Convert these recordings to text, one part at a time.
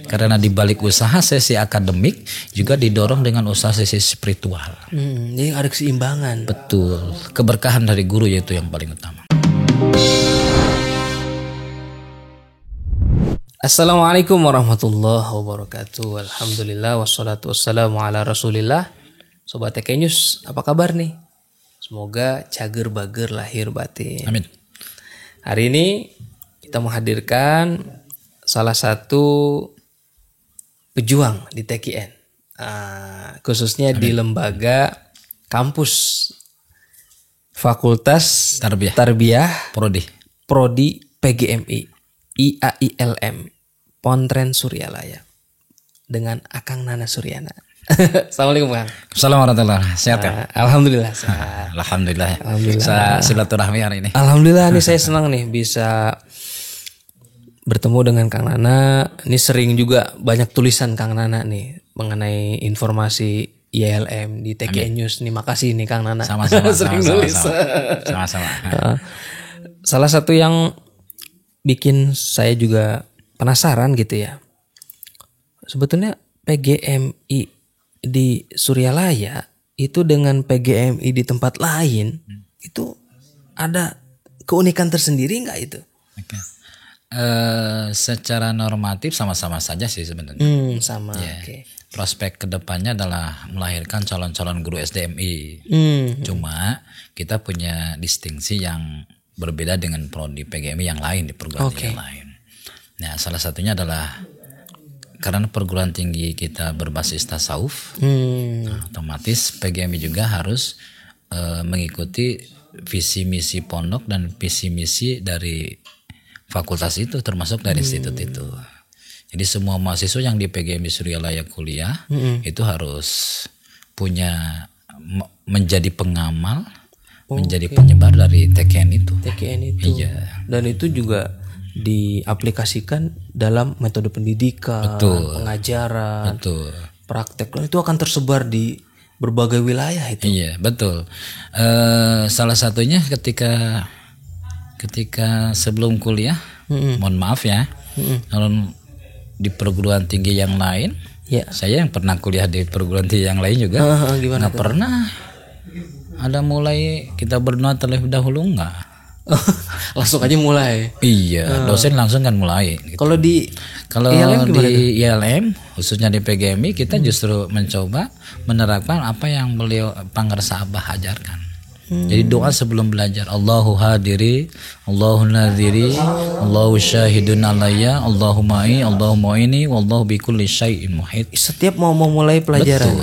Karena di balik usaha sesi akademik juga didorong dengan usaha sesi spiritual. Jadi ada keseimbangan. Betul. Keberkahan dari guru yaitu yang paling utama. Assalamualaikum warahmatullahi wabarakatuh. Alhamdulillah wassalatu wassalamu ala rasulillah. Sobat TK News, apa kabar nih? Semoga cager bager lahir batin. Amin. Hari ini kita menghadirkan salah satu pejuang di TKN, khususnya di lembaga kampus Fakultas Tarbiyah Prodi PGMI IAILM Pontren Suryalaya dengan Akang Nana Suryana. Assalamualaikum Kang. Assalamualaikum warahmatullahi wabarakatuh. Sehat ya? Alhamdulillah sehat. Alhamdulillah. Alhamdulillah. Silaturahmi hari ini. Alhamdulillah nih saya senang nih bisa bertemu dengan Kang Nana. Ini sering juga banyak tulisan Kang Nana nih mengenai informasi IAILM di TKN News nih. Makasih nih Kang Nana. Sama-sama. Sering nulis. Sama-sama. Salah satu yang bikin saya juga penasaran gitu ya. Sebetulnya PGMI di Suryalaya itu dengan PGMI di tempat lain itu ada keunikan tersendiri nggak itu? Okay. Secara normatif sama-sama saja sih sebenarnya. Sama. Yeah. Okay. Prospek kedepannya adalah melahirkan calon-calon guru SDMI. Cuma kita punya distingsi yang berbeda dengan prodi PGMI yang lain di perguruan tinggi yang lain. Nah, salah satunya adalah karena perguruan tinggi kita berbasis tasawuf, otomatis PGMI juga harus mengikuti visi misi pondok dan visi misi dari fakultas itu, termasuk dari institut itu. Jadi semua mahasiswa yang di PGMI Suryalaya kuliah itu harus punya menjadi pengamal, menjadi penyebar dari TKN itu. TKN itu. Iya. Dan itu juga diaplikasikan dalam metode pendidikan, pengajaran, praktek. Dan itu akan tersebar di berbagai wilayah itu. Iya, betul. Salah satunya ketika sebelum kuliah, mohon maaf ya, kalau di perguruan tinggi yang lain, saya yang pernah kuliah di perguruan tinggi yang lain juga, nggak pernah ada mulai kita berdoa terlebih dahulu nggak. Langsung aja mulai. Iya, dosen langsung kan mulai. Gitu. Kalau di IAILM khususnya di PGMI kita justru mencoba menerapkan apa yang beliau Pangersa Abah ajarkan. Jadi doa sebelum belajar, Allahu hadiri, Allahu nadhiri, Allahu syahidun alayya, Allahu ma'i, Allahu mu'ini, wallahu bikulli syai'in muhit. Setiap mau mulai pelajaran.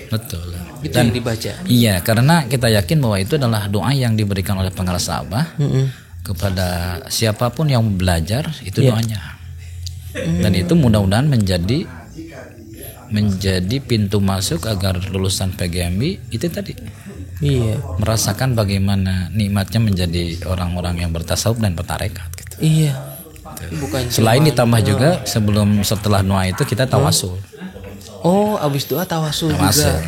Betul. Itu yang dibaca. Iya, karena kita yakin bahwa itu adalah doa yang diberikan oleh Pangersa Abah kepada siapapun yang belajar, itu doanya. Dan itu mudah-mudahan menjadi pintu masuk agar lulusan PGMI itu tadi. Iya. Merasakan bagaimana nikmatnya menjadi orang-orang yang bertasawuf dan bertarekat gitu. Iya. Bukan selain ditambah juga setelah doa itu kita tawasul. Oh, abis doa tawasul juga.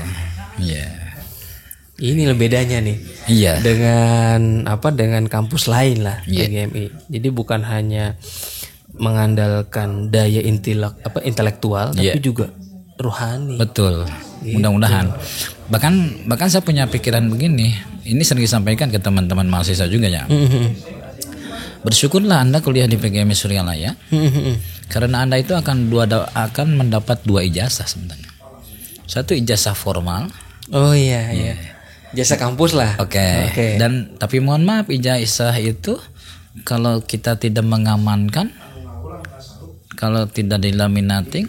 Iya. Ini bedanya nih. Iya. Dengan kampus lain lah PGMI. Jadi bukan hanya mengandalkan daya intelektual tapi juga rohani. Betul. Gitu. Mudah-mudahan. Bahkan saya punya pikiran begini. Ini sering disampaikan ke teman-teman mahasiswa juga ya. Bersyukurlah Anda kuliah di PGMI Suryalaya. Karena Anda itu akan mendapat 2 ijazah sebenarnya. Satu ijazah formal. Oh iya. Jasa kampus lah. Oke. Dan tapi mohon maaf, ijazah itu kalau kita tidak mengamankan, kalau tidak dilaminating,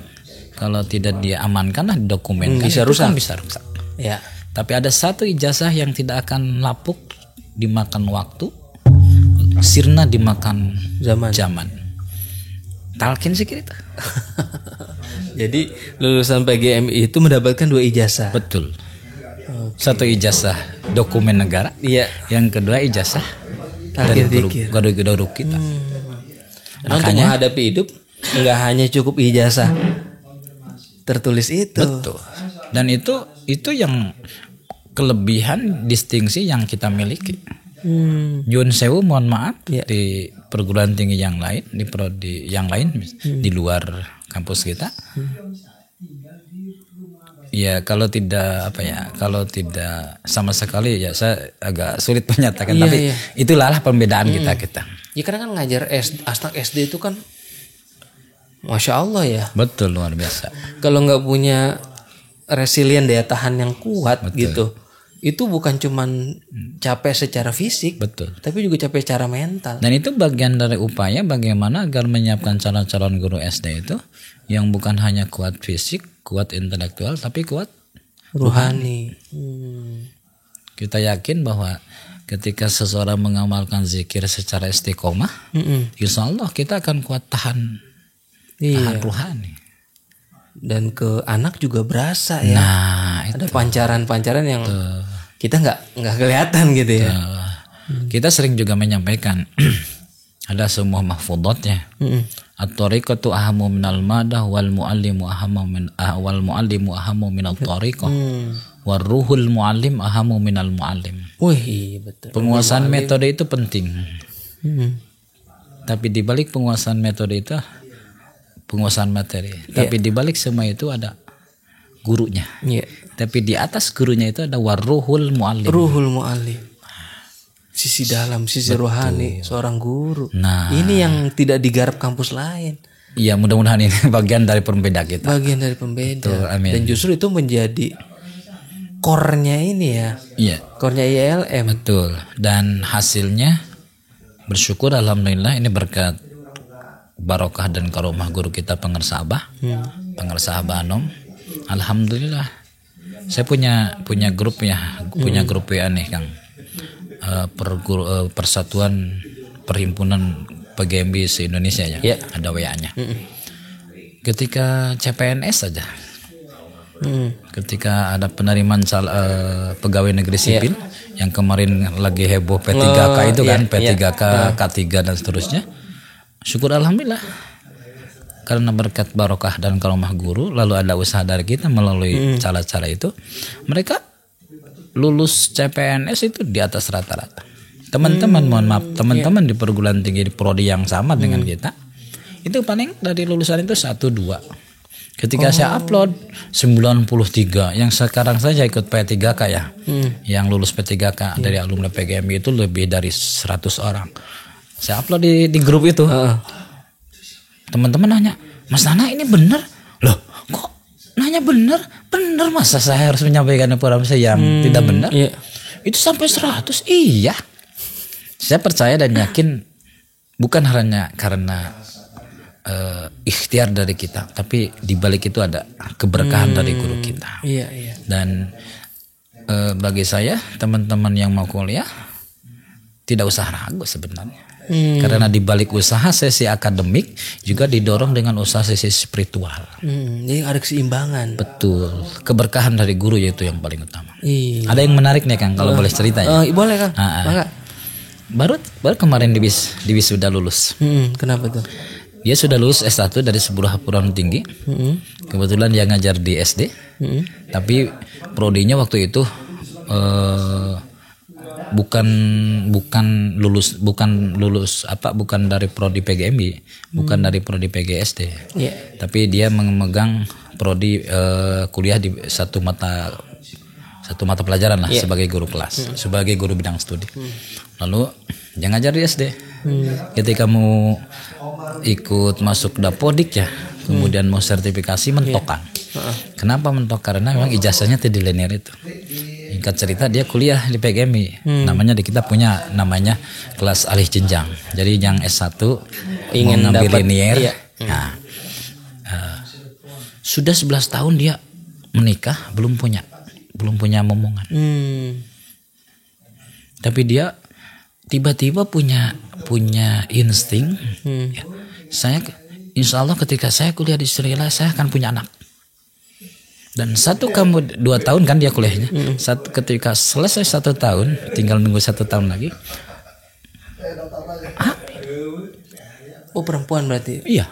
kalau tidak diamankan lah, didokumenkan, bisa rusak. Ya. Tapi ada satu ijazah yang tidak akan lapuk dimakan waktu, sirna dimakan zaman. Talkin sih kita. Jadi lulusan PGMI itu mendapatkan 2 ijazah. Betul. Satu ijazah dokumen negara. Iya. Yang kedua ijazah dari guru kita. Makanya untuk menghadapi hidup nggak hanya cukup ijazah tertulis itu. Betul. Dan itu yang kelebihan distingsi yang kita miliki. Yun sewu, mohon maaf, di perguruan tinggi yang lain, di prodi yang lain di luar kampus kita. Ya kalau tidak kalau tidak sama sekali ya saya agak sulit menyatakan. Tapi itulah pembedaan kita. Ya karena kan ngajar anak SD itu kan, Masya Allah ya. Betul, luar biasa. Kalau nggak punya resilient, daya tahan yang kuat gitu, itu bukan cuman capek secara fisik, betul, tapi juga capek secara mental. Dan itu bagian dari upaya bagaimana agar menyiapkan calon-calon guru SD itu yang bukan hanya kuat fisik, kuat intelektual, tapi kuat rohani. Kita yakin bahwa ketika seseorang mengamalkan zikir secara istiqomah, insya Allah kita akan kuat tahan rohani. Dan ke anak juga berasa ya. Nah, ada pancaran-pancaran yang kita nggak kelihatan gitu ya. Kita sering juga menyampaikan ada semua mahfudhatnya. At-tariqatu ahamu minal madah wal muallimu ahamu minal tariqah. War ruhul muallim ahamu minal muallim. Wih, betul. Penguasaan metode itu penting. Tapi di balik penguasaan metode itu penguasaan materi. Tapi di balik semua itu ada gurunya. Tapi di atas gurunya itu ada waruhul muallim. Ruhul muallim. Sisi dalam, sisi rohani seorang guru. Nah, ini yang tidak digarap kampus lain. Iya, mudah-mudahan ini bagian dari pembeda kita. Bagian dari pembeda. Betul, amin. Dan justru itu menjadi core-nya ini ya. Iya. Core-nya ILM. Betul. Dan hasilnya bersyukur alhamdulillah ini berkat barokah dan karomah guru kita Pengersa Abah. Pengersa Abah Anom. Alhamdulillah. Saya punya grup ya, punya grup WA nih Kang. Persatuan Perhimpunan PGMB se-Indonesia ya. Ada WA-nya. Ketika CPNS saja. Ketika ada penerimaan pegawai negeri sipil yang kemarin lagi heboh P3K itu kan, P3K, K3 dan seterusnya. Syukur alhamdulillah. Karena berkat barokah dan karomah guru, lalu ada usaha dari kita melalui cara-cara itu, mereka lulus CPNS itu di atas rata-rata. Teman-teman, mohon maaf, teman-teman di perguruan tinggi di prodi yang sama dengan kita, itu paling dari lulusan itu 1-2. Ketika saya upload 93, yang sekarang saja ikut P3K ya, yang lulus P3K dari alumni PGMI itu lebih dari 100 orang. Saya upload di grup itu. Teman-teman nanya, Mas Nana ini benar? Loh, kok nanya benar? Benar, masa saya harus menyampaikan informasi yang tidak benar? Itu sampai 100. Iya. Saya percaya dan yakin bukan hanya karena ikhtiar dari kita, tapi di balik itu ada keberkahan dari guru kita. Dan bagi saya, teman-teman yang mau kuliah tidak usah ragu sebenarnya. Karena di balik usaha sesi akademik juga didorong dengan usaha sesi spiritual. Jadi ada keseimbangan. Betul. Keberkahan dari guru yaitu yang paling utama. Ada yang menarik nih Kang, kalau boleh cerita ya. Boleh Kang. Baru kemarin di sudah lulus. Kenapa tuh? Dia sudah lulus S1 dari sebuah perguruan tinggi. Kebetulan dia ngajar di SD. Tapi prodinya waktu itu bukan dari prodi PGMI, bukan dari prodi PGSD. Tapi dia memegang prodi kuliah di satu mata pelajaran lah sebagai guru kelas, sebagai guru bidang studi. Lalu dia ngajar di SD. Ketika mau ikut masuk Dapodik ya, kemudian mau sertifikasi mentok Kang. Kenapa mentok? Karena memang ijazahnya tidak linear itu. Singkat cerita dia kuliah di PGMI. Namanya kita punya namanya kelas alih jenjang. Jadi yang S1 ingin ngambil linear. Nah, sudah 11 tahun dia menikah, belum punya momongan. Tapi dia tiba-tiba punya insting. Saya insya Allah ketika saya kuliah di Sri Lanka saya akan punya anak. Dan 2 tahun kan dia kuliahnya. Ketika selesai 1 tahun, tinggal nunggu 1 tahun lagi. Hamil. Oh, perempuan berarti? Iya,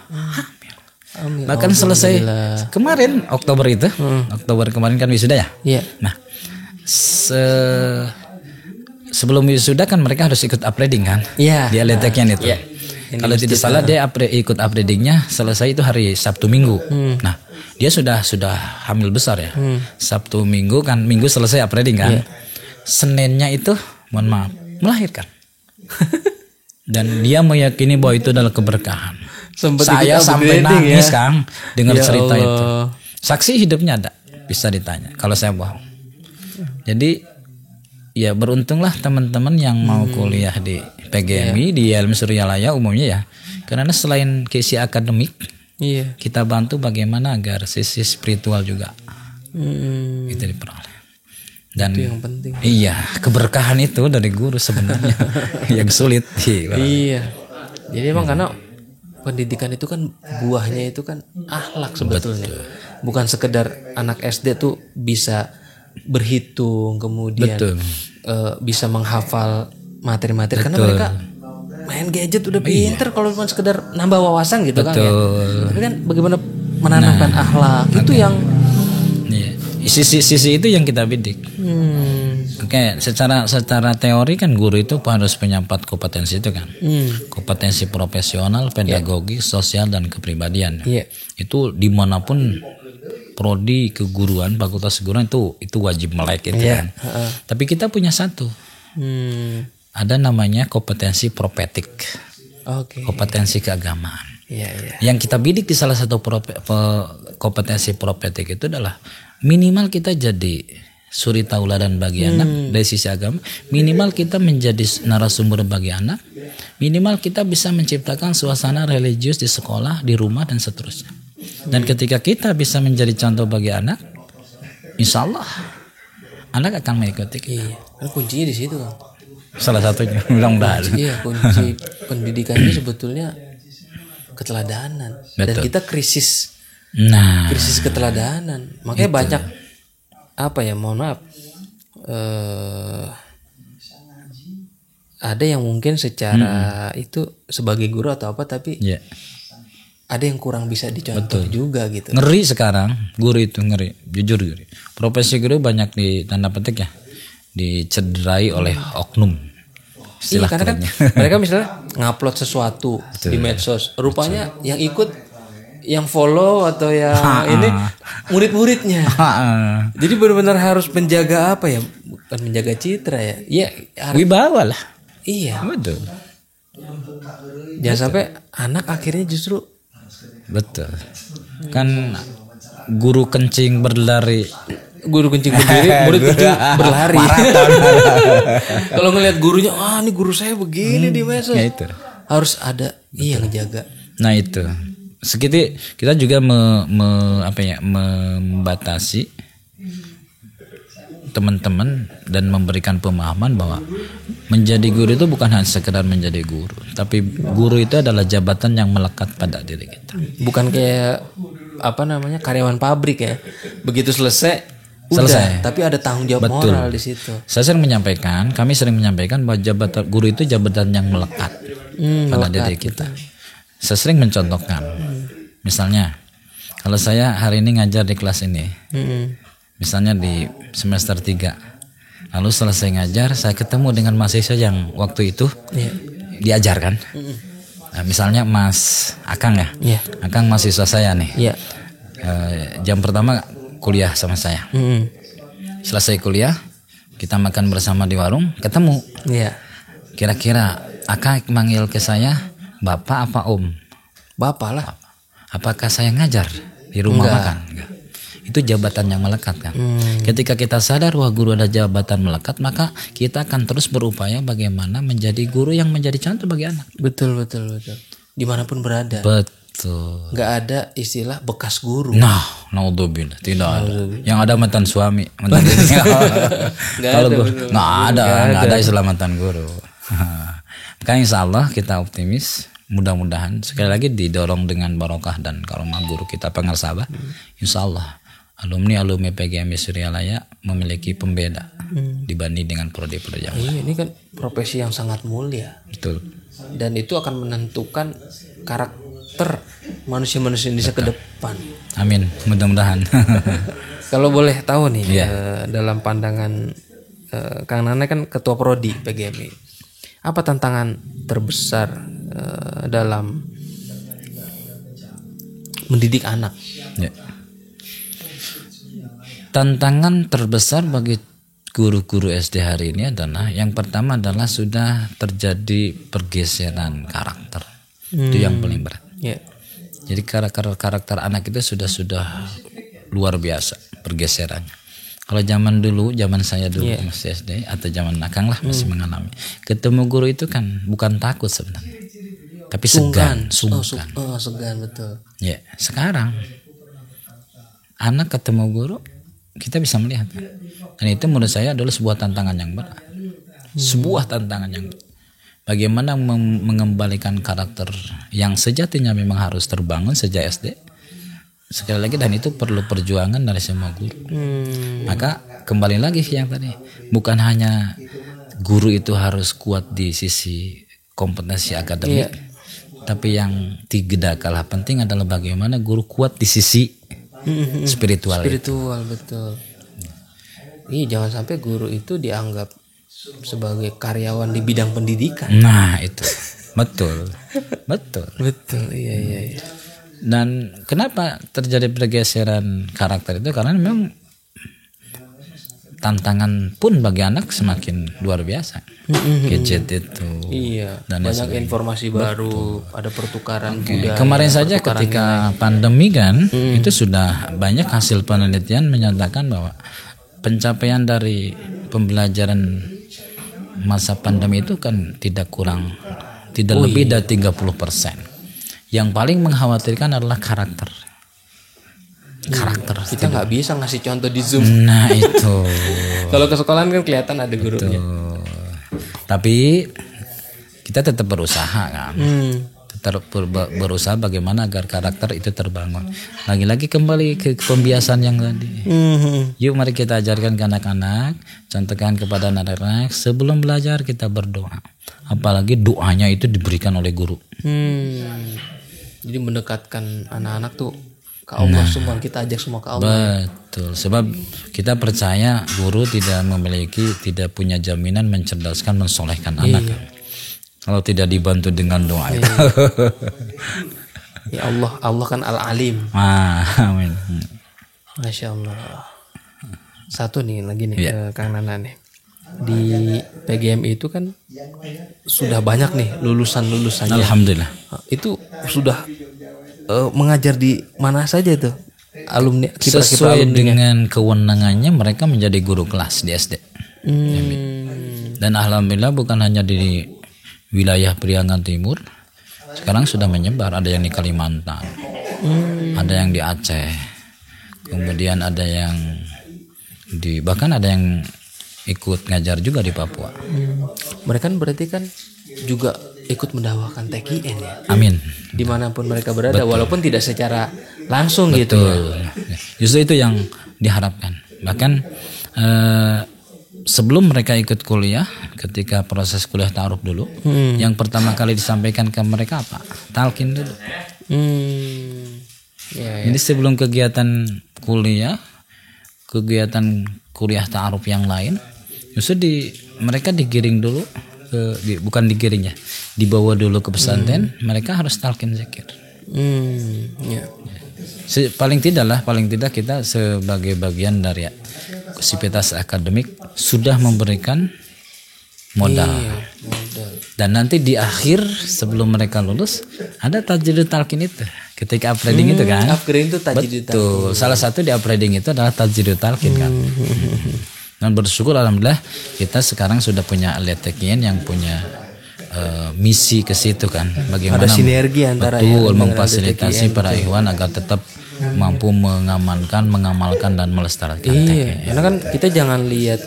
hamil. Bahkan selesai kemarin Oktober itu, Oktober kemarin kan wisuda ya. Nah, sebelum wisuda kan mereka harus ikut upgrading kan? Di LTK itu. Kalau tidak salah dia ikut upgradingnya selesai itu hari Sabtu Minggu. Nah dia sudah hamil besar ya. Sabtu Minggu kan, Minggu selesai upgrading kan. Seninnya itu mohon maaf melahirkan. Dan dia meyakini bahwa itu adalah keberkahan. Saya sampai nangis Kang dengar cerita itu. Saksi hidupnya ada, bisa ditanya kalau saya bohong. Jadi ya beruntunglah teman-teman yang mau kuliah di PGMI di IALM Suryalaya umumnya ya. Karena selain keisi akademik, kita bantu bagaimana agar sisi spiritual juga itu diperoleh. Dan itu yang penting. Iya, keberkahan itu dari guru sebenarnya yang sulit. Iya. Jadi emang karena pendidikan itu kan buahnya itu kan akhlak sebetulnya. Bukan sekedar anak SD tuh bisa berhitung kemudian bisa menghafal materi-materi karena mereka main gadget udah pinter kalau cuma sekedar nambah wawasan gitu kan ya. Tapi kan bagaimana menanamkan akhlak itu yang sisi itu yang kita bidik. Oke, secara teori kan guru itu harus punya 4 kompetensi itu kan. Kompetensi profesional, pedagogi, sosial dan kepribadian. Itu dimanapun prodi keguruan, fakultas keguruan itu wajib melek itu kan. Tapi kita punya satu. Ada namanya kompetensi propetik. Kompetensi keagamaan. Yang kita bidik di salah satu kompetensi propetik itu adalah minimal kita jadi suri tauladan bagi anak dari sisi agama, minimal kita menjadi narasumber bagi anak, minimal kita bisa menciptakan suasana religius di sekolah, di rumah dan seterusnya. Dan ketika kita bisa menjadi contoh bagi anak, insya Allah anak akan mengikuti kita. Kuncinya di situ kan. Salah satunya mudah-mudahan. Kunci pendidikannya sebetulnya keteladanan. Betul. Dan kita krisis keteladanan. Makanya banyak mohon maaf, ada yang mungkin secara itu sebagai guru atau apa, tapi ada yang kurang bisa dicontoh juga gitu. Ngeri sekarang guru itu, ngeri, jujur ngeri. Profesi guru banyak di tanda petik ya dicederai oleh oknum. Iya, karena kan mereka misalnya ngupload sesuatu di medsos, rupanya yang ikut, yang follow atau yang ini murid-muridnya. Jadi benar-benar harus menjaga apa ya? Bukan menjaga citra ya. Iya, wibawa lah. Iya. Betul. Jangan sampai anak akhirnya justru kan guru kencing berlari. Guru kencing berdiri, murid kencing berlari. Kalau ngelihat gurunya, ini guru saya begini di medsos. Ya itu. Harus ada yang ngejaga. Nah itu. Kita juga membatasi teman-teman dan memberikan pemahaman bahwa menjadi guru itu bukan hanya sekedar menjadi guru, tapi guru itu adalah jabatan yang melekat pada diri kita. Bukan kayak karyawan pabrik ya. Begitu selesai. Tapi ada tanggung jawab moral di situ. Kami sering menyampaikan bahwa jabatan guru itu jabatan yang melekat pada diri kita. Saya sering mencontohkan, misalnya kalau saya hari ini ngajar di kelas ini, misalnya di semester 3, lalu selesai ngajar, saya ketemu dengan mahasiswa yang waktu itu diajarkan. Nah, misalnya Mas Akang ya, Akang mahasiswa saya nih, jam pertama kuliah sama saya, selesai kuliah kita makan bersama di warung, ketemu, kira-kira Akang manggil ke saya Bapak apa Om? Bapak lah. Apakah saya ngajar di rumah makan? Enggak. Itu jabatan yang melekat kan. Ketika kita sadar bahwa guru ada jabatan melekat, maka kita akan terus berupaya bagaimana menjadi guru yang menjadi contoh bagi anak. Betul. Dimanapun berada. Betul. Nggak ada istilah bekas guru. Naudzubillah, tidak ada. Yang ada mantan suami, mantan kalau nggak ada istilah mantan guru. Maka insya Allah kita optimis, mudah-mudahan sekali lagi didorong dengan barokah dan karomah guru kita pengersabat. Insya Allah alumni PGMI Suryalaya memiliki pembeda dibanding dengan prodi-prodi yang lain. Ini kan profesi yang sangat mulia. Betul. Dan itu akan menentukan karakter manusia-manusia Indonesia ke depan. Amin, mudah-mudahan. Kalau boleh tahu nih, dalam pandangan Kang Nana kan ketua prodi PGMI. Apa tantangan terbesar dalam mendidik anak? Ya. Tantangan terbesar bagi guru-guru SD hari ini adalah yang pertama adalah sudah terjadi pergeseran karakter. Itu yang paling berat. Ya. Jadi karakter anak itu sudah luar biasa pergeserannya. Kalau zaman dulu, zaman saya dulu masih SD atau zaman Akang lah masih mengalami. Ketemu guru itu kan bukan takut sebenarnya, tapi segan. Segan, betul. Ya, sekarang anak ketemu guru kita bisa melihat, dan itu menurut saya adalah sebuah tantangan yang berat. Sebuah tantangan yang berat. Bagaimana mengembalikan karakter yang sejatinya memang harus terbangun sejak SD. Sekali lagi, dan itu perlu perjuangan dari semua guru. Maka kembali lagi yang tadi, bukan hanya guru itu harus kuat di sisi kompetensi akademik, tapi yang tidak kalah penting adalah bagaimana guru kuat di sisi spiritual, betul. Iya, jangan sampai guru itu dianggap sebagai karyawan di bidang pendidikan. Nah itu betul. Iya. Dan kenapa terjadi pergeseran karakter itu? Karena memang tantangan pun bagi anak semakin luar biasa. Gadget itu. Iya. Dan banyak informasi baru, ada pertukaran budaya. Kemarin saja ketika pandemi kan, itu sudah banyak hasil penelitian menyatakan bahwa pencapaian dari pembelajaran masa pandemi itu kan tidak lebih dari 30%. Yang paling mengkhawatirkan adalah karakter. Kita nggak bisa ngasih contoh di Zoom. Nah itu. Kalau ke sekolahan kan kelihatan ada gurunya. Tapi kita tetap berusaha kan. Tetap berusaha bagaimana agar karakter itu terbangun. Lagi-lagi kembali ke pembiasan yang tadi. Yuk mari kita ajarkan ke anak-anak, contohkan kepada anak-anak sebelum belajar kita berdoa. Apalagi doanya itu diberikan oleh guru. Jadi mendekatkan anak-anak tuh ke Allah, semua kita ajak semua ke Allah. Betul, sebab kita percaya guru tidak punya jaminan mencerdaskan, mensolehkan anak. Kalau tidak dibantu dengan doa itu. Ya Allah kan Al-Alim. Amin. Masya Allah. Satu nih lagi nih, Kang Nana nih. Di PGMI itu kan sudah banyak nih lulusan-lulusannya. Alhamdulillah. Itu sudah mengajar di mana saja tuh alumni? Sesuai dengan kewenangannya mereka menjadi guru kelas di SD. Dan alhamdulillah bukan hanya di wilayah Priangan Timur, sekarang sudah menyebar. Ada yang di Kalimantan, ada yang di Aceh, kemudian ada yang bahkan ada yang ikut ngajar juga di Papua. Mereka berarti kan juga ikut mendakwakan TKN ya. Amin. Dimanapun mereka berada, walaupun tidak secara langsung. Betul. Gitu ya. Justru itu yang diharapkan. Bahkan sebelum mereka ikut kuliah, ketika proses kuliah ta'aruf dulu, yang pertama kali disampaikan ke mereka apa? Talqin dulu. Jadi sebelum kegiatan kuliah ta'aruf yang lain, justru mereka digiring dulu bukan digiring ya, dibawa dulu ke pesantren. Mereka harus talqin zikir. Paling tidak kita sebagai bagian dari sivitas akademik sudah memberikan modal. Dan nanti di akhir sebelum mereka lulus ada tajridul talqin itu. Ketika upgrading itu kan. Upgrading itu tajridul talqin. Betul. Salah satu di upgrading itu adalah tajridul talqin kan. Dan bersyukur alhamdulillah kita sekarang sudah punya ahli TKN yang punya misi ke situ kan. Bagaimana ada sinergi antara memfasilitasi para ikhwan agar tetap mampu mengamalkan dan melestarikan TKN. Karena kan kita jangan lihat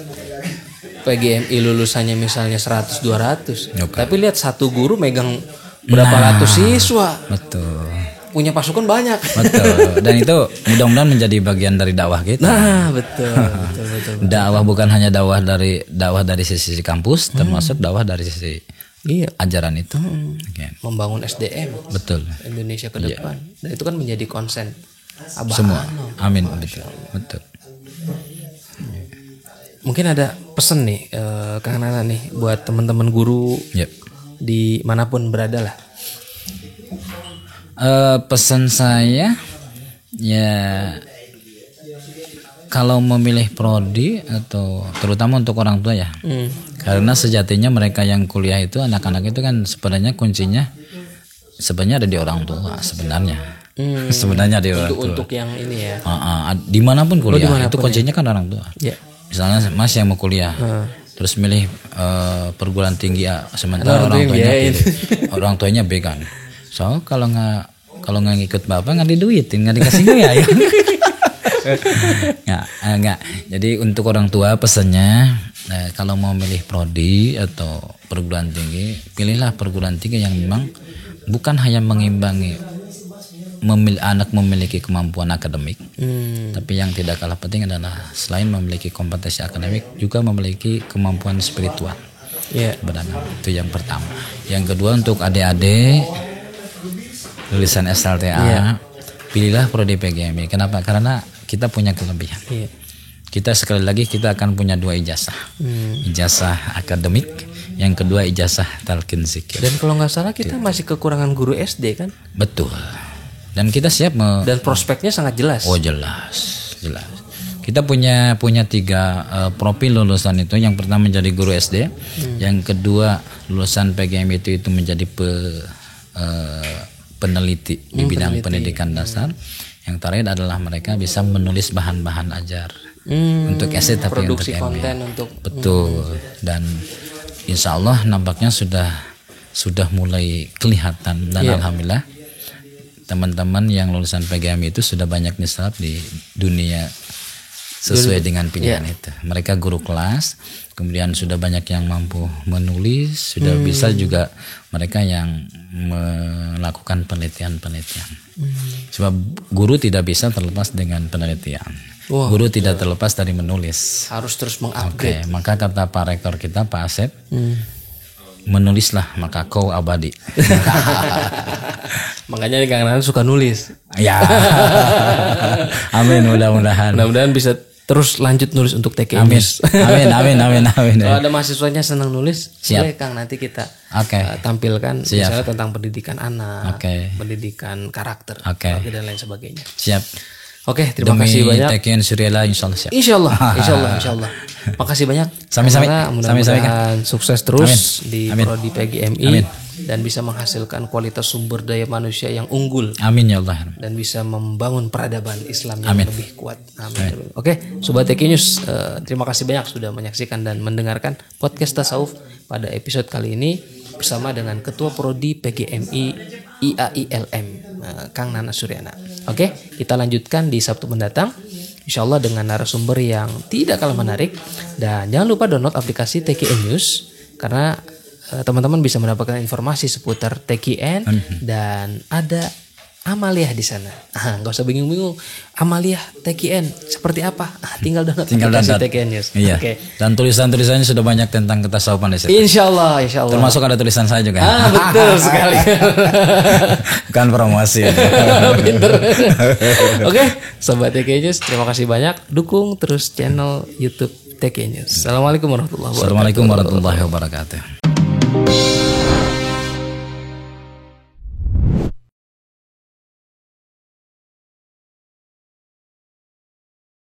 PGMI lulusannya misalnya 100-200, tapi lihat satu guru megang berapa ratus siswa. Betul. Punya pasukan banyak. Betul. Dan itu mudah-mudahan menjadi bagian dari dakwah kita. Nah, betul. Dakwah bukan hanya dakwah dari sisi kampus, termasuk dakwah dari sisi ajaran itu. Membangun SDM. Betul. Indonesia ke depan. Dan itu kan menjadi konsen Abah semua. Ano. Amin. Betul. Mungkin ada pesan nih Kang Nana nih buat teman-teman guru di manapun berada lah. Pesan saya ya, kalau memilih prodi atau terutama untuk orang tua ya, karena sejatinya mereka yang kuliah itu, anak-anak itu kan sebenarnya kuncinya sebenarnya ada di orang tua sebenarnya. Sebenarnya di orang tua. Untuk yang ini ya. Dimanapun kuliah itu kuncinya kan orang tua. Yeah. Misalnya Mas yang mau kuliah, terus milih perguruan tinggi A, sementara orang tuanya B kan. So kalau nggak ngikut bapak nggak diduitin, nggak dikasih biaya. Nggak. Jadi untuk orang tua pesannya, kalau mau milih prodi atau perguruan tinggi, pilihlah perguruan tinggi yang memang bukan hanya mengimbangi anak memiliki kemampuan akademik, tapi yang tidak kalah penting adalah selain memiliki kompetensi akademik juga memiliki kemampuan spiritual. Sebenarnya itu yang pertama. Yang kedua, untuk adik-adik lulusan SLTA, pilihlah prodi PGMI. Kenapa? Karena kita punya kelebihan. Kita sekali lagi kita akan punya 2 ijazah. Ijazah akademik, yang kedua ijazah talqin zikir. Dan kalau nggak salah kita masih kekurangan guru SD kan? Betul. Dan kita siap dan prospeknya sangat jelas. Oh jelas. Kita punya 3 profil lulusan itu. Yang pertama menjadi guru SD, yang kedua lulusan PGMI itu menjadi peneliti di bidang pendidikan dasar. Yang terakhir adalah mereka bisa menulis bahan-bahan ajar untuk essay, tapi produksi untuk konten untuk betul. Dan insya Allah nampaknya sudah mulai kelihatan, dan alhamdulillah teman-teman yang lulusan PGMI itu sudah banyak diserap di dunia sesuai dengan pilihan itu. Mereka guru kelas, kemudian sudah banyak yang mampu menulis, sudah bisa juga mereka yang melakukan penelitian. Sebab guru tidak bisa terlepas dengan penelitian. Guru tidak terlepas dari menulis. Harus terus mengupgrade. Maka kata Pak Rektor kita, Pak Asep, menulislah maka kau abadi. Makanya Kang Nanan suka nulis. Ya. Amin, mudah-mudahan. Mudah-mudahan bisa terus lanjut nulis untuk TK News. Amin. Kalau ada mahasiswanya senang nulis, boleh Kang nanti kita tampilkan misalnya tentang pendidikan anak, pendidikan karakter, dan lain sebagainya. Siap. Oke, terima kasih banyak. TKN Suryala insyaallah. Insyaallah. Makasih banyak. Sami-sami. Mudah-mudahan sukses terus di prodi PGMI dan bisa menghasilkan kualitas sumber daya manusia yang unggul. Amin ya Allah. Dan bisa membangun peradaban Islam yang lebih kuat. Amin. Oke, Sobat TK News, terima kasih banyak sudah menyaksikan dan mendengarkan podcast Tasawuf pada episode kali ini bersama dengan Ketua Prodi PGMI IAILM, Kang Nana Suryana. Oke, kita lanjutkan di Sabtu mendatang, insyaallah dengan narasumber yang tidak kalah menarik. Dan jangan lupa download aplikasi TKN News, karena teman-teman bisa mendapatkan informasi seputar TKN dan ada Amaliyah di sana. Nggak usah bingung-bingung. Amaliyah TKN seperti apa? Tinggal download aplikasi TKN News. Iya. Dan tulisan-tulisannya sudah banyak tentang ketasawufan. Insyaallah. Termasuk ada tulisan saya juga. Betul sekali. Bukan promosi. Pinter. Oke, Sobat TKN News, terima kasih banyak. Dukung terus channel YouTube TKN News. Assalamualaikum warahmatullahi wabarakatuh.